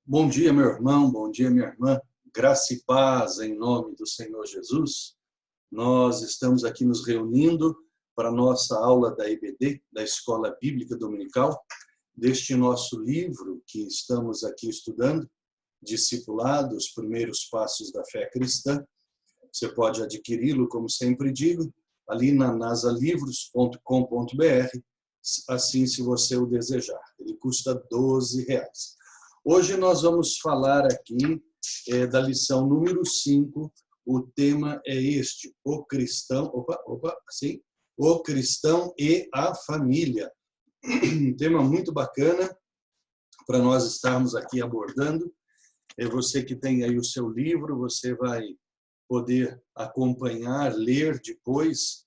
Bom dia, meu irmão, bom dia, minha irmã. Graça e paz em nome do Senhor Jesus. Nós estamos aqui nos reunindo para a nossa aula da EBD, da Escola Bíblica Dominical, deste nosso livro que estamos aqui estudando, Discipulado, os primeiros passos da fé cristã. Você pode adquiri-lo, como sempre digo, ali na nasalivros.com.br, assim se você o desejar. Ele custa R$12. Hoje nós vamos falar aqui da lição número 5. O tema é este: o cristão, o cristão e a família. Um tema muito bacana para nós estarmos aqui abordando. Você que tem aí o seu livro, você vai poder acompanhar, ler depois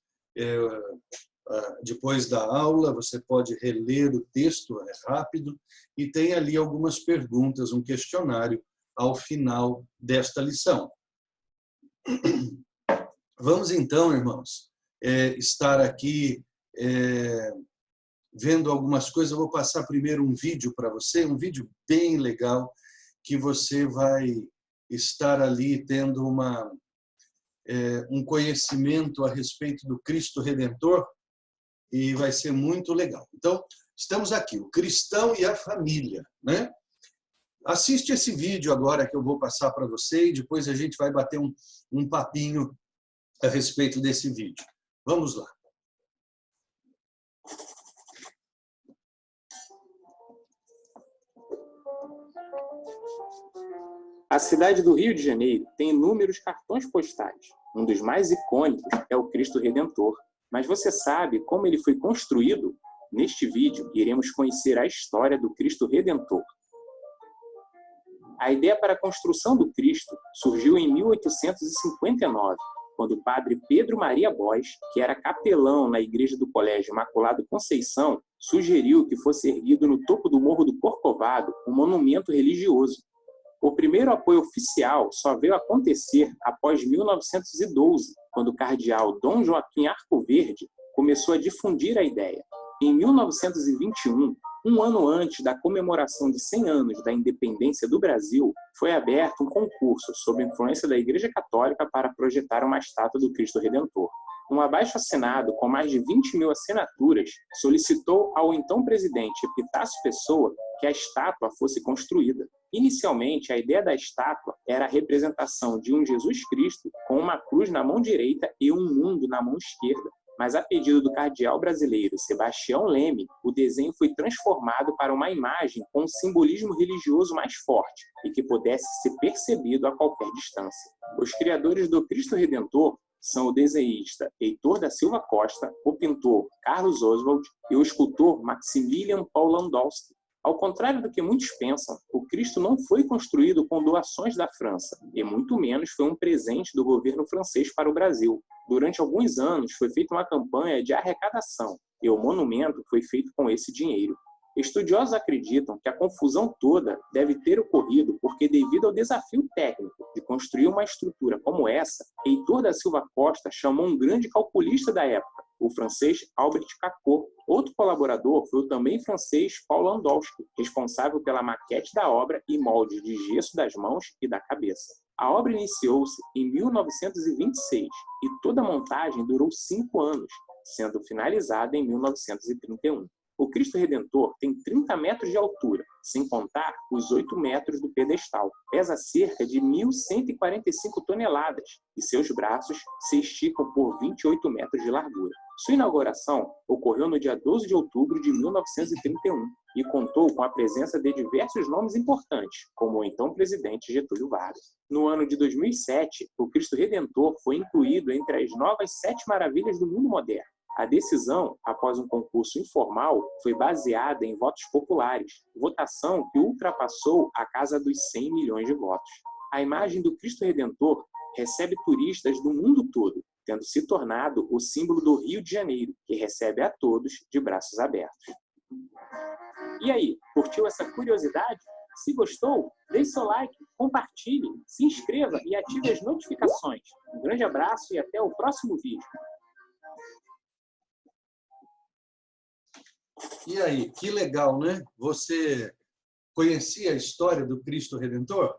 da aula, você pode reler o texto, é rápido, e tem ali algumas perguntas, um questionário ao final desta lição. Vamos então, irmãos, estar aqui vendo algumas coisas. Eu vou passar primeiro um vídeo para você, um vídeo bem legal, que você vai estar ali tendo um conhecimento a respeito do Cristo Redentor, e vai ser muito legal. Então, estamos aqui, o cristão e a família, né? Assiste esse vídeo agora que eu vou passar para você e depois a gente vai bater um papinho a respeito desse vídeo. Vamos lá. A cidade do Rio de Janeiro tem inúmeros cartões postais. Um dos mais icônicos é o Cristo Redentor. Mas você sabe como ele foi construído? Neste vídeo, iremos conhecer a história do Cristo Redentor. A ideia para a construção do Cristo surgiu em 1859, quando o padre Pedro Maria Bois, que era capelão na igreja do Colégio Imaculado Conceição, sugeriu que fosse erguido no topo do Morro do Corcovado um monumento religioso. O primeiro apoio oficial só veio acontecer após 1912, quando o cardeal Dom Joaquim Arcoverde começou a difundir a ideia. Em 1921, um ano antes da comemoração de 100 anos da independência do Brasil, foi aberto um concurso sob influência da Igreja Católica para projetar uma estátua do Cristo Redentor. Um abaixo-assinado com mais de 20.000 assinaturas solicitou ao então presidente Epitácio Pessoa que a estátua fosse construída. Inicialmente, a ideia da estátua era a representação de um Jesus Cristo com uma cruz na mão direita e um mundo na mão esquerda. Mas, a pedido do cardeal brasileiro Sebastião Leme, o desenho foi transformado para uma imagem com um simbolismo religioso mais forte e que pudesse ser percebido a qualquer distância. Os criadores do Cristo Redentor são o desenhista Heitor da Silva Costa, o pintor Carlos Oswald e o escultor Maximilian Paul Landowski. Ao contrário do que muitos pensam, o Cristo não foi construído com doações da França, e muito menos foi um presente do governo francês para o Brasil. Durante alguns anos foi feita uma campanha de arrecadação, e o monumento foi feito com esse dinheiro. Estudiosos acreditam que a confusão toda deve ter ocorrido porque, devido ao desafio técnico de construir uma estrutura como essa, Heitor da Silva Costa chamou um grande calculista da época, o francês Albert Cacot. Outro colaborador foi o também francês Paul Landowski, responsável pela maquete da obra e molde de gesso das mãos e da cabeça. A obra iniciou-se em 1926 e toda a montagem durou 5 anos, sendo finalizada em 1931. O Cristo Redentor tem 30 metros de altura, sem contar os 8 metros do pedestal. Pesa cerca de 1.145 toneladas e seus braços se esticam por 28 metros de largura. Sua inauguração ocorreu no dia 12 de outubro de 1931 e contou com a presença de diversos nomes importantes, como o então presidente Getúlio Vargas. No ano de 2007, o Cristo Redentor foi incluído entre as novas 7 maravilhas do mundo moderno. A decisão, após um concurso informal, foi baseada em votos populares, votação que ultrapassou a casa dos 100 milhões de votos. A imagem do Cristo Redentor recebe turistas do mundo todo, tendo se tornado o símbolo do Rio de Janeiro, que recebe a todos de braços abertos. E aí, curtiu essa curiosidade? Se gostou, deixe seu like, compartilhe, se inscreva e ative as notificações. Um grande abraço e até o próximo vídeo. E aí, que legal, né? Você Conhecia a história do Cristo Redentor?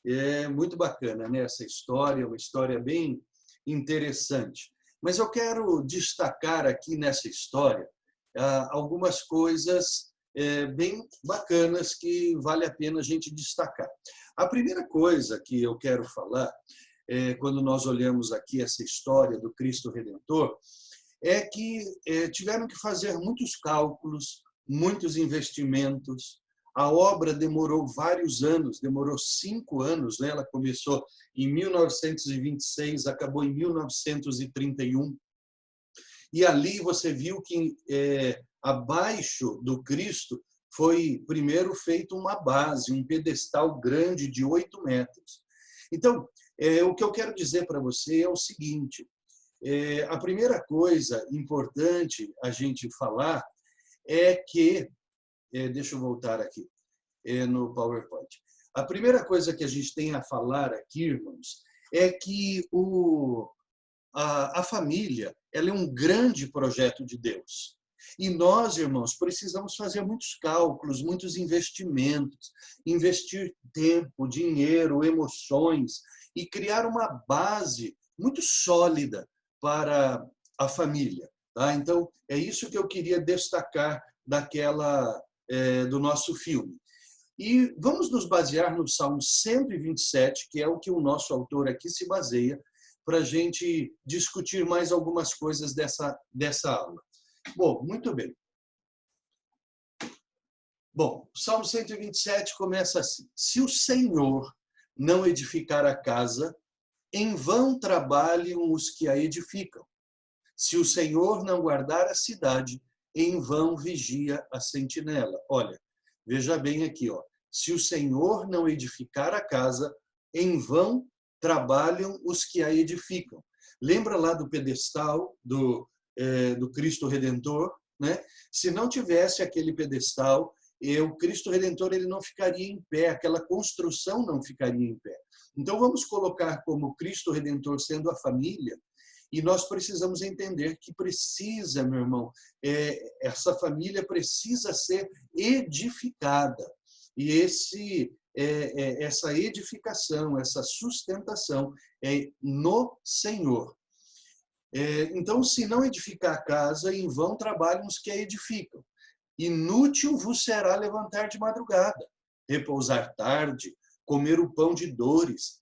É muito bacana, né? Essa história, uma história bem interessante. Mas eu quero destacar aqui nessa história algumas coisas bem bacanas que vale a pena a gente destacar. A primeira coisa que eu quero falar, quando nós olhamos aqui essa história do Cristo Redentor, é que tiveram que fazer muitos cálculos, muitos investimentos. A obra demorou vários anos, demorou 5 anos, né? Ela começou em 1926, acabou em 1931. E ali você viu que abaixo do Cristo foi primeiro feito uma base, um pedestal grande de 8 metros. Então, o que eu quero dizer para você é o seguinte: a primeira coisa importante a gente falar é que, deixa eu voltar aqui no PowerPoint. A primeira coisa que a gente tem a falar aqui, irmãos, é que a família ela é um grande projeto de Deus. E nós, irmãos, precisamos fazer muitos cálculos, muitos investimentos, investir tempo, dinheiro, emoções e criar uma base muito sólida para a família. Tá? Então, é isso que eu queria destacar do nosso filme. E vamos nos basear no Salmo 127, que é o que o nosso autor aqui se baseia, para a gente discutir mais algumas coisas dessa aula. Bom, muito bem. Bom, o Salmo 127 começa assim: se o Senhor não edificar a casa, em vão trabalham os que a edificam. Se o Senhor não guardar a cidade, em vão vigia a sentinela. Olha, veja bem aqui, ó. Se o Senhor não edificar a casa, em vão trabalham os que a edificam. Lembra lá do pedestal do Cristo Redentor, né? Se não tivesse aquele pedestal, o Cristo Redentor ele não ficaria em pé, aquela construção não ficaria em pé. Então vamos colocar como Cristo Redentor sendo a família, e nós precisamos entender que precisa, meu irmão, essa família precisa ser edificada. E essa edificação, essa sustentação é no Senhor. Então, se não edificar a casa, em vão trabalham os que a edificam. Inútil vos será levantar de madrugada, repousar tarde, comer o pão de dores,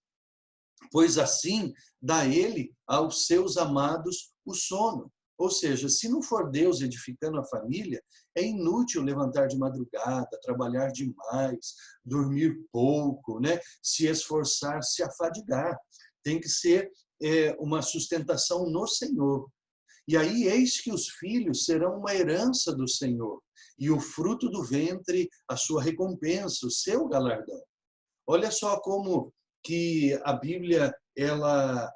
pois assim dá ele aos seus amados o sono. Ou seja, se não for Deus edificando a família, é inútil levantar de madrugada, trabalhar demais, dormir pouco, né? Se esforçar, se afadigar. Tem que ser uma sustentação no Senhor. E aí eis que os filhos serão uma herança do Senhor, e o fruto do ventre a sua recompensa, o seu galardão. Olha só como que a Bíblia ela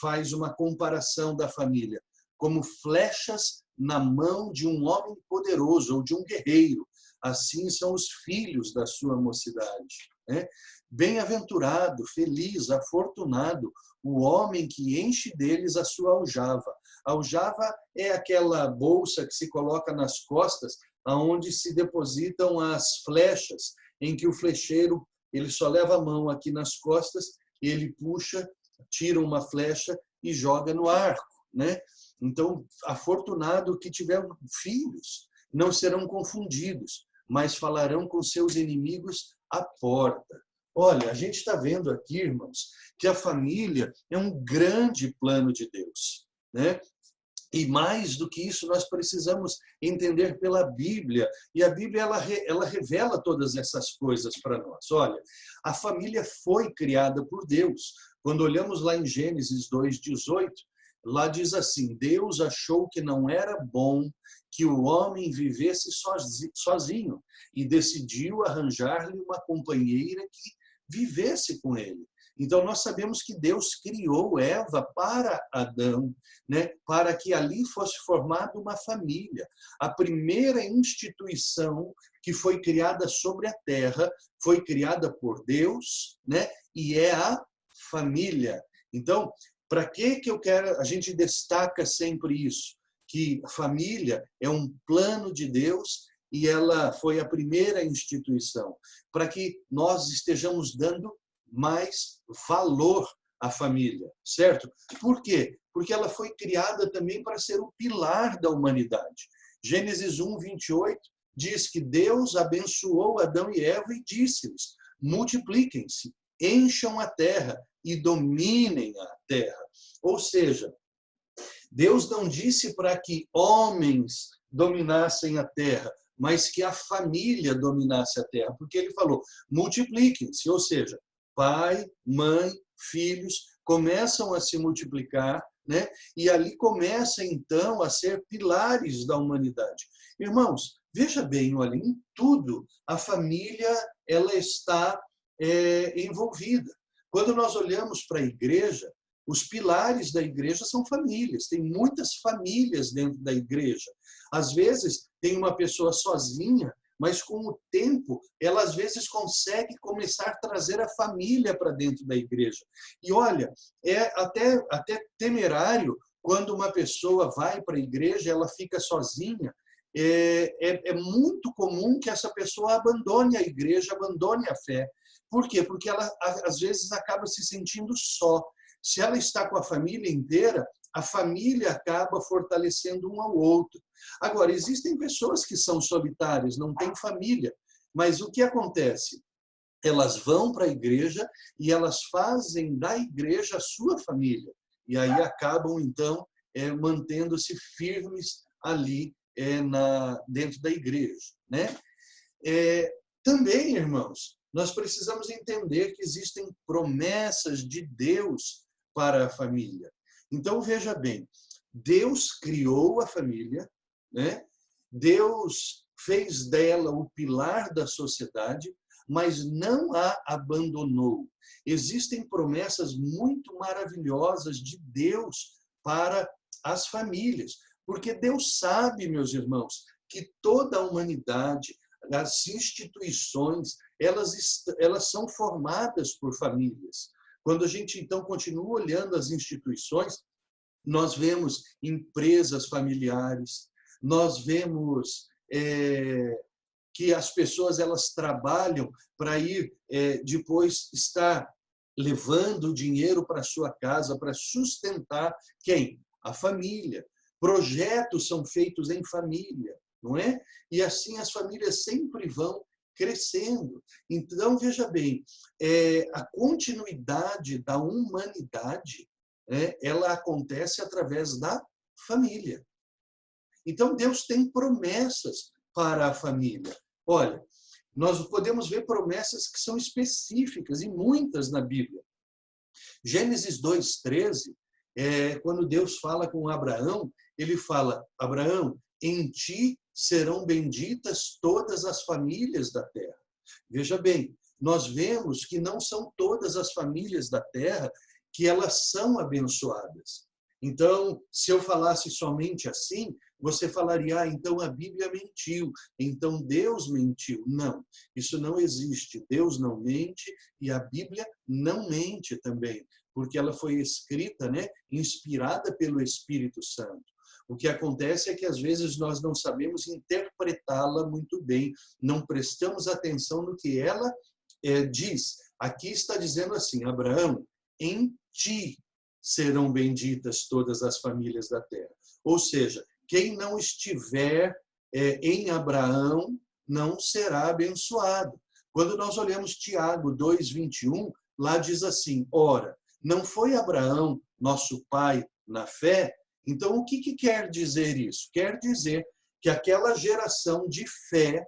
faz uma comparação da família, como flechas na mão de um homem poderoso ou de um guerreiro. Assim são os filhos da sua mocidade. Né? Bem-aventurado, feliz, afortunado, o homem que enche deles a sua aljava. A aljava é aquela bolsa que se coloca nas costas, onde se depositam as flechas, em que o flecheiro ele só leva a mão aqui nas costas, ele puxa, tira uma flecha e joga no arco, né? Então, afortunado que tiver filhos, não serão confundidos, mas falarão com seus inimigos à porta. Olha, a gente está vendo aqui, irmãos, que a família é um grande plano de Deus, né? E mais do que isso, nós precisamos entender pela Bíblia. E a Bíblia, ela revela todas essas coisas para nós. Olha, a família foi criada por Deus. Quando olhamos lá em Gênesis 2:18, lá diz assim: Deus achou que não era bom que o homem vivesse sozinho e decidiu arranjar-lhe uma companheira que vivesse com ele. Então, nós sabemos que Deus criou Eva para Adão, né? Para que ali fosse formada uma família. A primeira instituição que foi criada sobre a terra foi criada por Deus, né? E é a família. Então, para que eu quero? A gente destaca sempre isso, que a família é um plano de Deus, e ela foi a primeira instituição, para que nós estejamos dando mais valor à família, certo? Por quê? Porque ela foi criada também para ser o pilar da humanidade. Gênesis 1, 28 diz que Deus abençoou Adão e Eva e disse-lhes: multipliquem-se, encham a terra e dominem a terra. Ou seja, Deus não disse para que homens dominassem a terra, mas que a família dominasse a terra, porque ele falou: multipliquem-se, ou seja, pai, mãe, filhos começam a se multiplicar, né? E ali começa então a ser pilares da humanidade. Irmãos, veja bem, olha, em tudo a família ela está envolvida. Quando nós olhamos para a igreja, os pilares da igreja são famílias. Tem muitas famílias dentro da igreja. Às vezes tem uma pessoa sozinha, mas com o tempo ela às vezes consegue começar a trazer a família para dentro da igreja. E olha, é até temerário quando uma pessoa vai para a igreja, ela fica sozinha. É muito comum que essa pessoa abandone a igreja, abandone a fé. Por quê? Porque ela às vezes acaba se sentindo só. Se ela está com a família inteira, a família acaba fortalecendo um ao outro. Agora, existem pessoas que são solitárias, não têm família, mas o que acontece? Elas vão para a igreja e elas fazem da igreja a sua família. E aí acabam, então, mantendo-se firmes ali dentro da igreja, né? Também, irmãos, nós precisamos entender que existem promessas de Deus para a família. Então, veja bem, Deus criou a família, né? Deus fez dela o pilar da sociedade, mas não a abandonou. Existem promessas muito maravilhosas de Deus para as famílias, porque Deus sabe, meus irmãos, que toda a humanidade, as instituições, elas são formadas por famílias. Quando a gente, então, continua olhando as instituições, nós vemos empresas familiares, nós vemos que as pessoas elas trabalham para ir depois estar levando dinheiro para sua casa, para sustentar quem? A família. Projetos são feitos em família, não é? E assim as famílias sempre vão crescendo. Então, veja bem, a continuidade da humanidade, ela acontece através da família. Então, Deus tem promessas para a família. Olha, nós podemos ver promessas que são específicas e muitas na Bíblia. Gênesis 2:13, quando Deus fala com Abraão, ele fala: Abraão, em ti serão benditas todas as famílias da terra. Veja bem, nós vemos que não são todas as famílias da terra que elas são abençoadas. Então, se eu falasse somente assim, você falaria: então a Bíblia mentiu, então Deus mentiu. Não, isso não existe. Deus não mente e a Bíblia não mente também, porque ela foi escrita, inspirada pelo Espírito Santo. O que acontece é que às vezes nós não sabemos interpretá-la muito bem, não prestamos atenção no que ela diz. Aqui está dizendo assim: Abraão, em ti serão benditas todas as famílias da terra. Ou seja, quem não estiver em Abraão não será abençoado. Quando nós olhamos Tiago 2:21, lá diz assim: ora, não foi Abraão nosso pai na fé? Então, o que quer dizer isso? Quer dizer que aquela geração de fé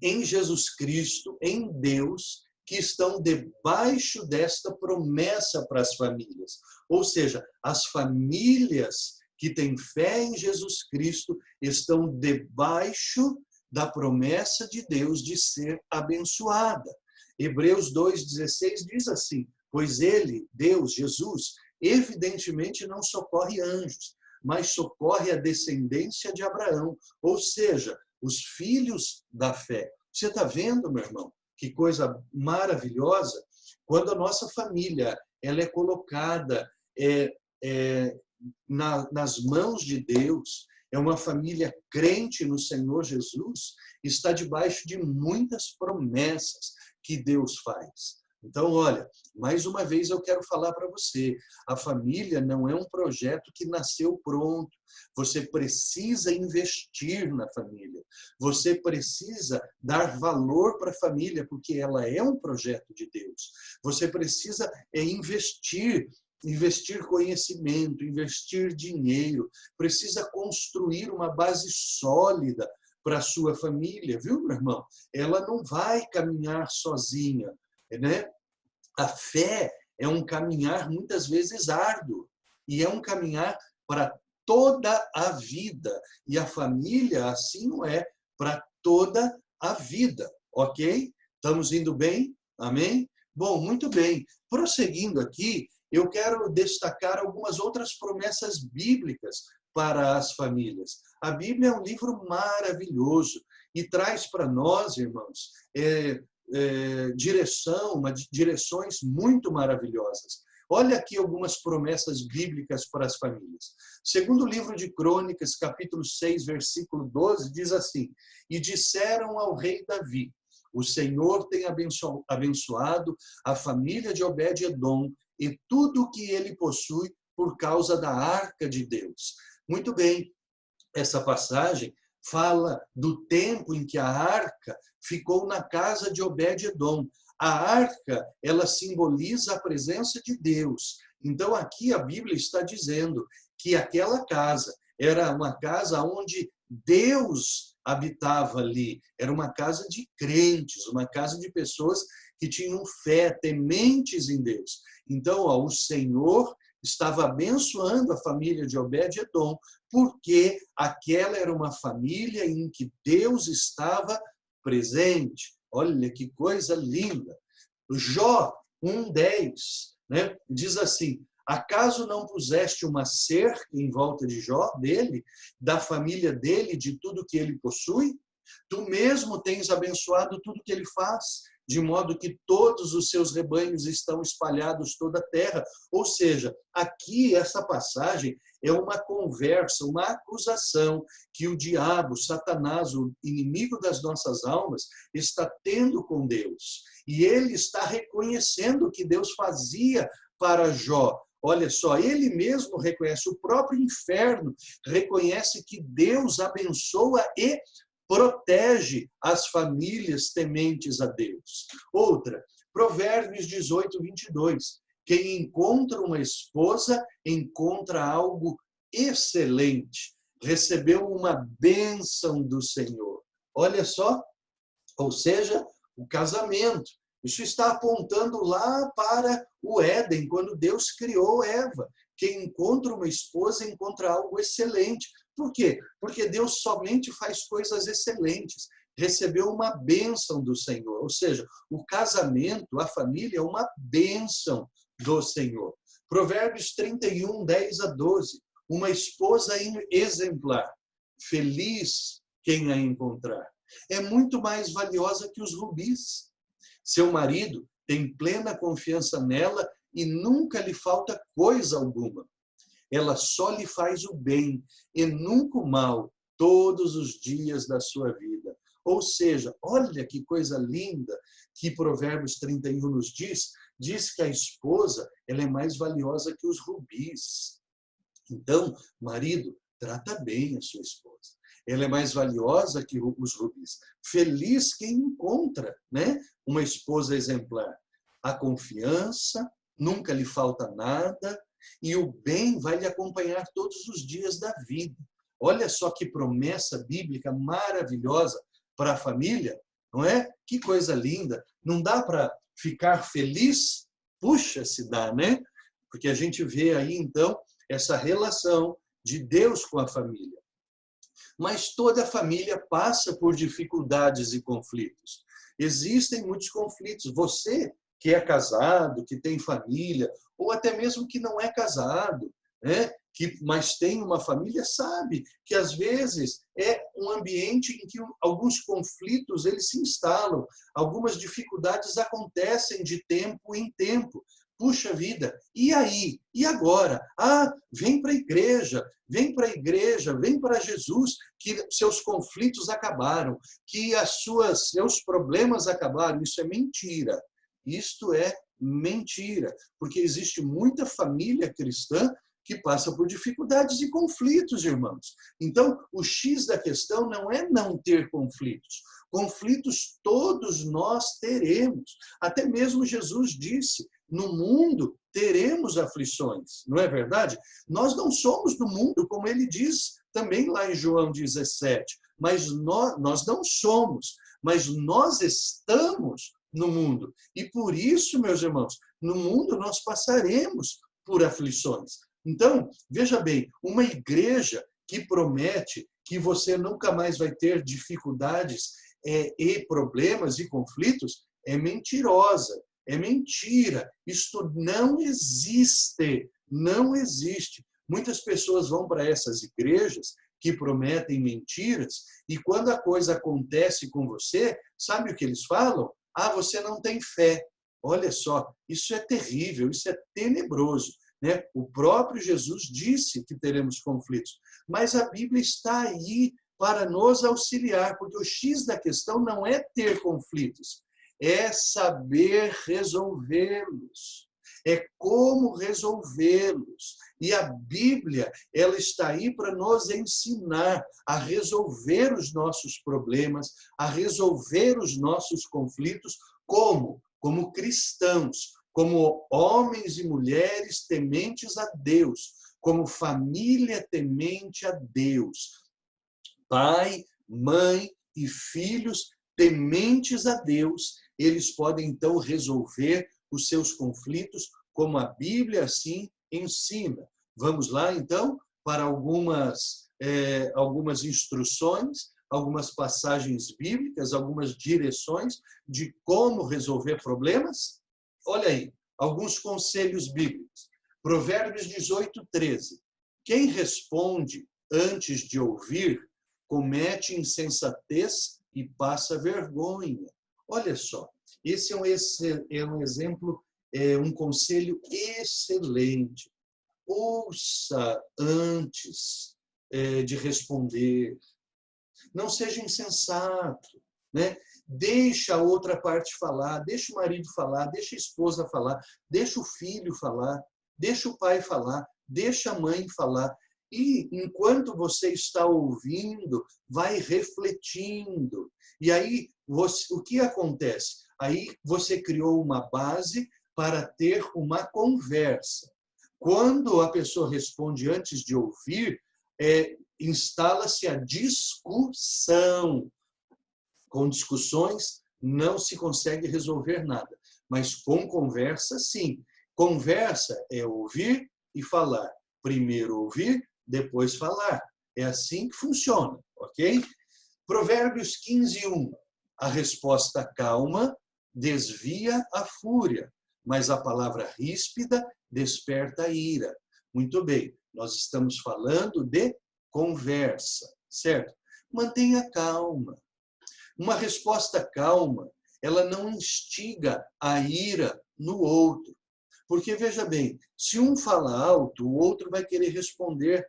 em Jesus Cristo, em Deus, que estão debaixo desta promessa para as famílias. Ou seja, as famílias que têm fé em Jesus Cristo estão debaixo da promessa de Deus de ser abençoada. Hebreus 2:16 diz assim: pois ele, Deus, Jesus, evidentemente não socorre anjos, mas socorre a descendência de Abraão, ou seja, os filhos da fé. Você está vendo, meu irmão? Que coisa maravilhosa, quando a nossa família ela é colocada nas mãos de Deus, é uma família crente no Senhor Jesus, está debaixo de muitas promessas que Deus faz. Então, olha, mais uma vez eu quero falar para você, a família não é um projeto que nasceu pronto. Você precisa investir na família. Você precisa dar valor para a família, porque ela é um projeto de Deus. Você precisa investir conhecimento, investir dinheiro, precisa construir uma base sólida para a sua família, viu, meu irmão? Ela não vai caminhar sozinha, né? A fé é um caminhar muitas vezes árduo e é um caminhar para toda a vida. E a família, assim não é, para toda a vida, ok? Estamos indo bem? Amém? Bom, muito bem. Prosseguindo aqui, eu quero destacar algumas outras promessas bíblicas para as famílias. A Bíblia é um livro maravilhoso e traz para nós, irmãos, direções muito maravilhosas. Olha aqui algumas promessas bíblicas para as famílias. Segundo o livro de Crônicas, capítulo 6, versículo 12, diz assim: e disseram ao rei Davi, o Senhor tem abençoado a família de Obed-edom e tudo o que ele possui por causa da arca de Deus. Muito bem, essa passagem fala do tempo em que a arca ficou na casa de Obed-edom. A arca, ela simboliza a presença de Deus. Então, aqui a Bíblia está dizendo que aquela casa era uma casa onde Deus habitava ali. Era uma casa de crentes, uma casa de pessoas que tinham fé, tementes em Deus. Então, o Senhor estava abençoando a família de Obed-edom, porque aquela era uma família em que Deus estava presente. Olha que coisa linda. Jó 1:10, né, diz assim: acaso não puseste uma cerca em volta de Jó, dele, da família dele, de tudo que ele possui? Tu mesmo tens abençoado tudo que ele faz, de modo que todos os seus rebanhos estão espalhados toda a terra. Ou seja, aqui essa passagem é uma conversa, uma acusação que o diabo, Satanás, o inimigo das nossas almas, está tendo com Deus. E ele está reconhecendo o que Deus fazia para Jó. Olha só, ele mesmo reconhece, o próprio inferno reconhece que Deus abençoa e protege as famílias tementes a Deus. Outra, Provérbios 18:22. Quem encontra uma esposa, encontra algo excelente. Recebeu uma bênção do Senhor. Olha só, ou seja, o casamento. Isso está apontando lá para o Éden, quando Deus criou Eva. Quem encontra uma esposa, encontra algo excelente. Por quê? Porque Deus somente faz coisas excelentes. Recebeu uma bênção do Senhor. Ou seja, o casamento, a família é uma bênção do Senhor. Provérbios 31:10-12. Uma esposa exemplar. Feliz quem a encontrar. É muito mais valiosa que os rubis. Seu marido tem plena confiança nela e nunca lhe falta coisa alguma. Ela só lhe faz o bem e nunca o mal todos os dias da sua vida. Ou seja, olha que coisa linda que Provérbios 31 nos diz. Diz que a esposa ela é mais valiosa que os rubis. Então, marido, trata bem a sua esposa. Ela é mais valiosa que os rubis. Feliz quem encontra, né, uma esposa exemplar. A confiança, nunca lhe falta nada, e o bem vai lhe acompanhar todos os dias da vida. Olha só que promessa bíblica maravilhosa para a família, não é? Que coisa linda. Não dá para ficar feliz? Puxa, se dá, né? Porque a gente vê aí, então, essa relação de Deus com a família. Mas toda família passa por dificuldades e conflitos. Existem muitos conflitos. Você que é casado, que tem família, ou até mesmo que não é casado, né? Mas tem uma família, sabe que às vezes é um ambiente em que alguns conflitos eles se instalam, algumas dificuldades acontecem de tempo em tempo. puxa vida, e aí? E agora? Ah, vem para a igreja, vem para a igreja, vem para Jesus, que seus conflitos acabaram, que seus problemas acabaram. Isso é mentira. Isto é mentira, porque existe muita família cristã que passa por dificuldades e conflitos, irmãos. Então, o X da questão não é não ter conflitos. Conflitos todos nós teremos. Até mesmo Jesus disse, no mundo teremos aflições, não é verdade? Nós não somos do mundo, como ele diz também lá em João 17, mas nós não somos, mas nós estamos no mundo. E por isso, meus irmãos, no mundo nós passaremos por aflições. Então, veja bem, uma igreja que promete que você nunca mais vai ter dificuldades e problemas e conflitos é mentirosa, é mentira. Isto não existe, não existe. Muitas pessoas vão para essas igrejas que prometem mentiras e quando a coisa acontece com você, sabe o que eles falam? Ah, você não tem fé. Olha só, isso é terrível, isso é tenebroso. Né? O próprio Jesus disse que teremos conflitos, mas a Bíblia está aí para nos auxiliar, porque o X da questão não é ter conflitos, é saber resolvê-los, é como resolvê-los. E a Bíblia, ela está aí para nos ensinar a resolver os nossos problemas, a resolver os nossos conflitos, como? Como cristãos, como homens e mulheres tementes a Deus, como família temente a Deus. Pai, mãe e filhos tementes a Deus, eles podem então resolver os seus conflitos como a Bíblia assim ensina. Vamos lá então para algumas instruções, algumas passagens bíblicas, algumas direções de como resolver problemas. Olha aí, alguns conselhos bíblicos. Provérbios 18, 13. Quem responde antes de ouvir, comete insensatez e passa vergonha. Olha só, esse é um exemplo, um conselho excelente. Ouça antes de responder. Não seja insensato, né? Deixa a outra parte falar, deixa o marido falar, deixa a esposa falar, deixa o filho falar, deixa o pai falar, deixa a mãe falar. E enquanto você está ouvindo, vai refletindo. E aí, o que acontece? Aí você criou uma base para ter uma conversa. Quando a pessoa responde antes de ouvir, instala-se a discussão. Com discussões não se consegue resolver nada, mas com conversa, sim. Conversa é ouvir e falar. Primeiro ouvir, depois falar. É assim que funciona, ok? Provérbios 15, 1. A resposta calma desvia a fúria, mas a palavra ríspida desperta a ira. Muito bem, nós estamos falando de conversa, certo? Mantenha calma. Uma resposta calma, ela não instiga a ira no outro. Porque, veja bem, se um fala alto, o outro vai querer responder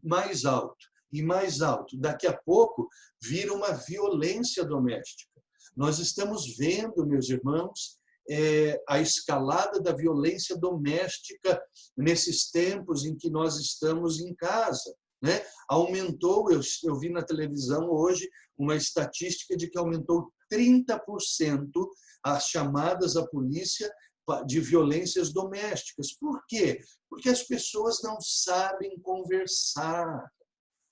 mais alto e mais alto. Daqui a pouco, vira uma violência doméstica. Nós estamos vendo, meus irmãos, a escalada da violência doméstica nesses tempos em que nós estamos em casa. Né? Aumentou, eu vi na televisão hoje uma estatística de que aumentou 30% as chamadas à polícia de violências domésticas. Por quê? Porque as pessoas não sabem conversar,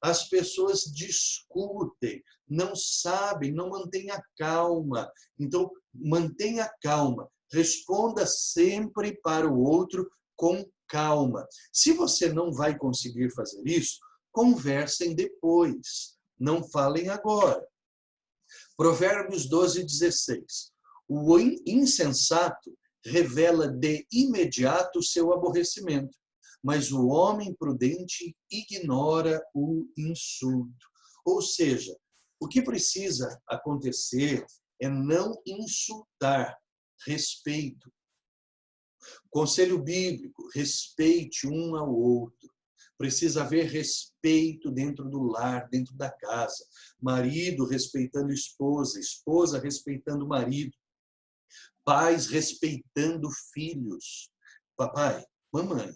as pessoas discutem, não sabem, não mantêm a calma. Então, mantenha a calma, responda sempre para o outro com calma. Se você não vai conseguir fazer isso, conversem depois, não falem agora. Provérbios 12, 16. O insensato revela de imediato o seu aborrecimento, mas o homem prudente ignora o insulto. Ou seja, o que precisa acontecer é não insultar, respeito. Conselho bíblico, respeite um ao outro. Precisa haver respeito dentro do lar, dentro da casa. Marido respeitando esposa, esposa respeitando marido. Pais respeitando filhos. Papai, mamãe,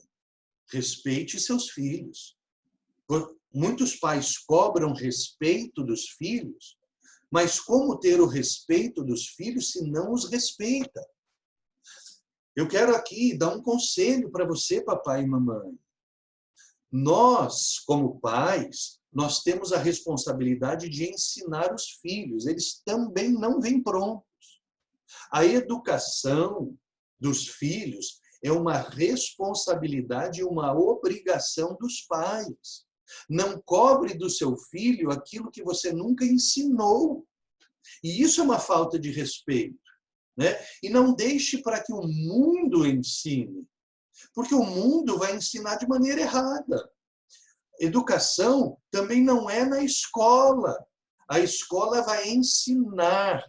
respeite seus filhos. Muitos pais cobram respeito dos filhos, mas como ter o respeito dos filhos se não os respeita? Eu quero aqui dar um conselho para você, papai e mamãe. Nós, como pais, nós temos a responsabilidade de ensinar os filhos. Eles também não vêm prontos. A educação dos filhos é uma responsabilidade e uma obrigação dos pais. Não cobre do seu filho aquilo que você nunca ensinou. E isso é uma falta de respeito, né? E não deixe para que o mundo ensine, porque o mundo vai ensinar de maneira errada. Educação também não é na escola. A escola vai ensinar,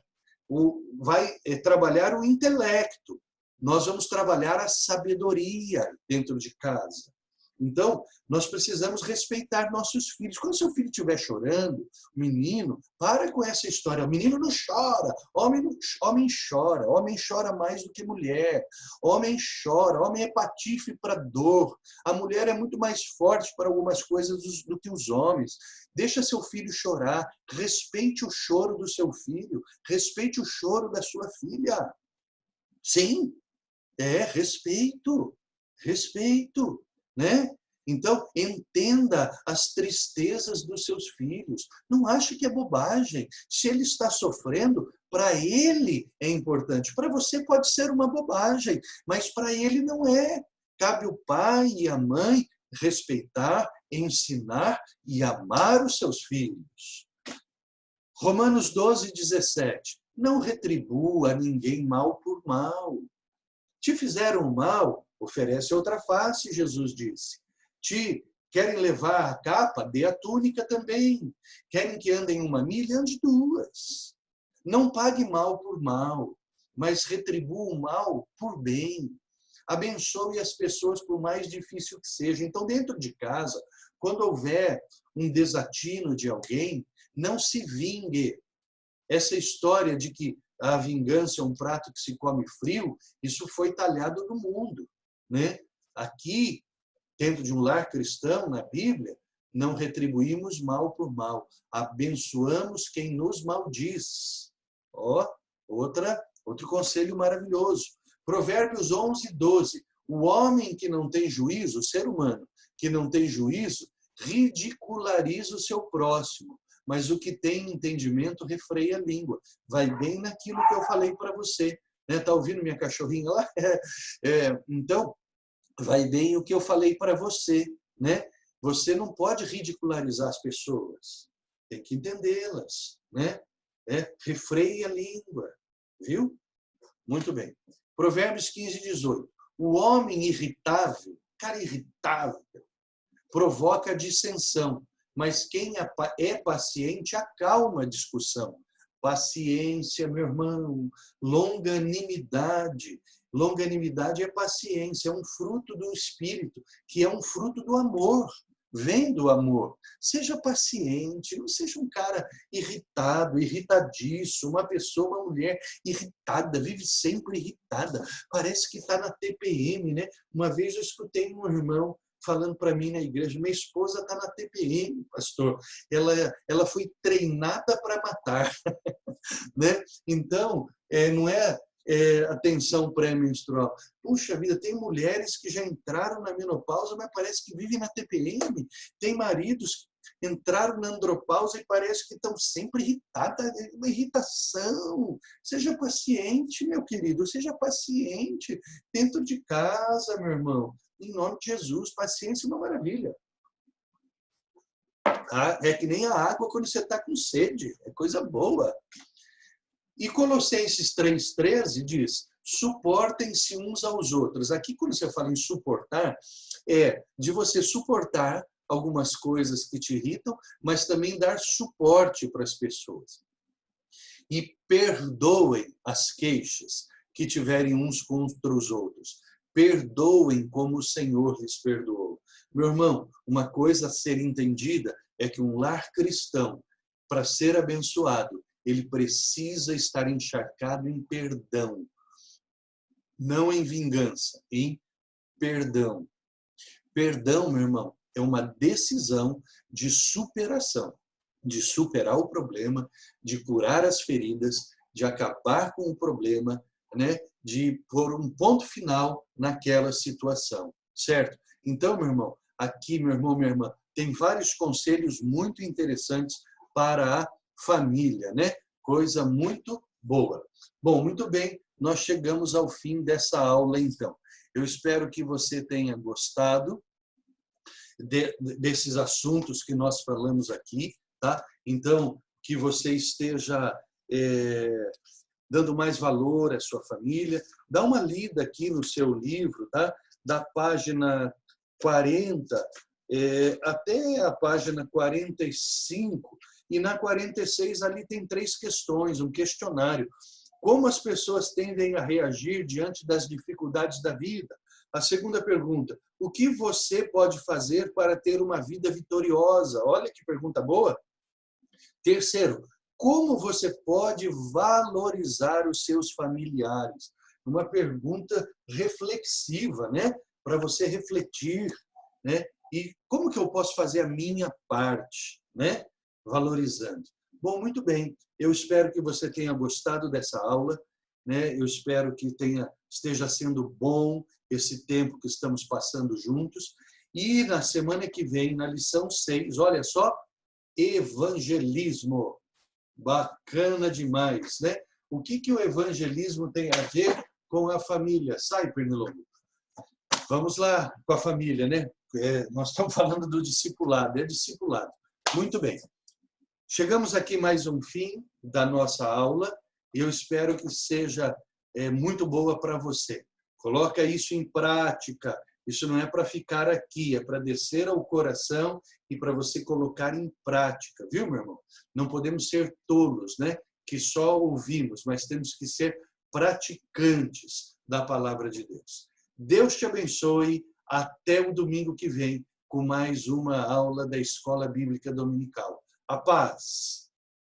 vai trabalhar o intelecto. Nós vamos trabalhar a sabedoria dentro de casa. Então, nós precisamos respeitar nossos filhos. Quando seu filho estiver chorando, menino, para com essa história. O menino não chora, homem chora. Homem chora mais do que mulher. Homem chora, homem é patife para dor. A mulher é muito mais forte para algumas coisas do que os homens. Deixa seu filho chorar. Respeite o choro do seu filho. Respeite o choro da sua filha. Sim, respeito. Respeito. Né? Então, entenda as tristezas dos seus filhos. Não ache que é bobagem. Se ele está sofrendo, para ele é importante. Para você pode ser uma bobagem, mas para ele não é. Cabe o pai e a mãe respeitar, ensinar e amar os seus filhos. Romanos 12:17. Não retribua a ninguém mal por mal. Te fizeram mal, oferece outra face, Jesus disse. Querem levar a capa? Dê a túnica também. Querem que andem 1 milha? Ande 2. Não pague mal por mal, mas retribua o mal por bem. Abençoe as pessoas por mais difícil que seja. Então, dentro de casa, quando houver um desatino de alguém, não se vingue. Essa história de que a vingança é um prato que se come frio, isso foi talhado no mundo, né? Aqui, dentro de um lar cristão, na Bíblia, não retribuímos mal por mal, abençoamos quem nos maldiz. Outro conselho maravilhoso. Provérbios 11:12. O homem que não tem juízo, o ser humano que não tem juízo, ridiculariza o seu próximo. Mas o que tem entendimento refreia a língua. Vai bem naquilo que eu falei para você. Está ouvindo minha cachorrinha lá? Então, vai bem o que eu falei para você. Né? Você não pode ridicularizar as pessoas. Tem que entendê-las. Né? Refreia a língua. Viu? Muito bem. Provérbios 15:18. O homem irritável, cara irritável, provoca dissensão. Mas quem é paciente acalma a discussão. Paciência, meu irmão, longanimidade. Longanimidade é paciência, é um fruto do Espírito, que é um fruto do amor, vem do amor. Seja paciente, não seja um cara irritado, irritadiço, uma pessoa, uma mulher irritada, vive sempre irritada, parece que está na TPM, né? Uma vez eu escutei um irmão falando para mim na igreja, minha esposa está na TPM, pastor. Ela foi treinada para matar. Né? Então, não é atenção pré-menstrual. Puxa vida, tem mulheres que já entraram na menopausa, mas parece que vivem na TPM. Tem maridos que entraram na andropausa e parece que estão sempre irritados. Uma irritação. Seja paciente, meu querido, seja paciente. Dentro de casa, meu irmão. Em nome de Jesus, paciência é uma maravilha. É que nem a água quando você está com sede, é coisa boa. E Colossenses 3:13 diz, suportem-se uns aos outros. Aqui, quando você fala em suportar, é de você suportar algumas coisas que te irritam, mas também dar suporte para as pessoas. E perdoem as queixas que tiverem uns contra os outros. perdoem como o Senhor lhes perdoou. Meu irmão, uma coisa a ser entendida é que um lar cristão, para ser abençoado, ele precisa estar encharcado em perdão. Não em vingança, em perdão. Perdão, meu irmão, é uma decisão de superação, de superar o problema, de curar as feridas, de acabar com o problema, né? De pôr um ponto final naquela situação, certo? Então, meu irmão, aqui, meu irmão, minha irmã, tem vários conselhos muito interessantes para a família, né? Coisa muito boa. Bom, muito bem, nós chegamos ao fim dessa aula, então. Eu espero que você tenha gostado desses assuntos que nós falamos aqui, tá? Então, que você esteja dando mais valor à sua família. Dá uma lida aqui no seu livro, tá? Da página 40 até a página 45, e na 46 ali tem 3 questões, um questionário. Como as pessoas tendem a reagir diante das dificuldades da vida? A segunda pergunta, o que você pode fazer para ter uma vida vitoriosa? Olha que pergunta boa. Terceiro, como você pode valorizar os seus familiares? Uma pergunta reflexiva, né? Para você refletir, né? E como que eu posso fazer a minha parte, né? Valorizando. Bom, muito bem. Eu espero que você tenha gostado dessa aula, né? Eu espero que esteja sendo bom esse tempo que estamos passando juntos. E na semana que vem, na lição 6, olha só, evangelismo. Bacana demais, né? O que o evangelismo tem a ver com a família? Sai, Pernilongo. Vamos lá com a família, né? Nós estamos falando do discipulado, é discipulado. Muito bem. Chegamos aqui mais um fim da nossa aula. Eu espero que seja muito boa para você. Coloca isso em prática. Isso não é para ficar aqui, é para descer ao coração e para você colocar em prática, viu, meu irmão? Não podemos ser tolos, né? Que só ouvimos, mas temos que ser praticantes da palavra de Deus. Deus te abençoe. Até o domingo que vem, com mais uma aula da Escola Bíblica Dominical. A paz!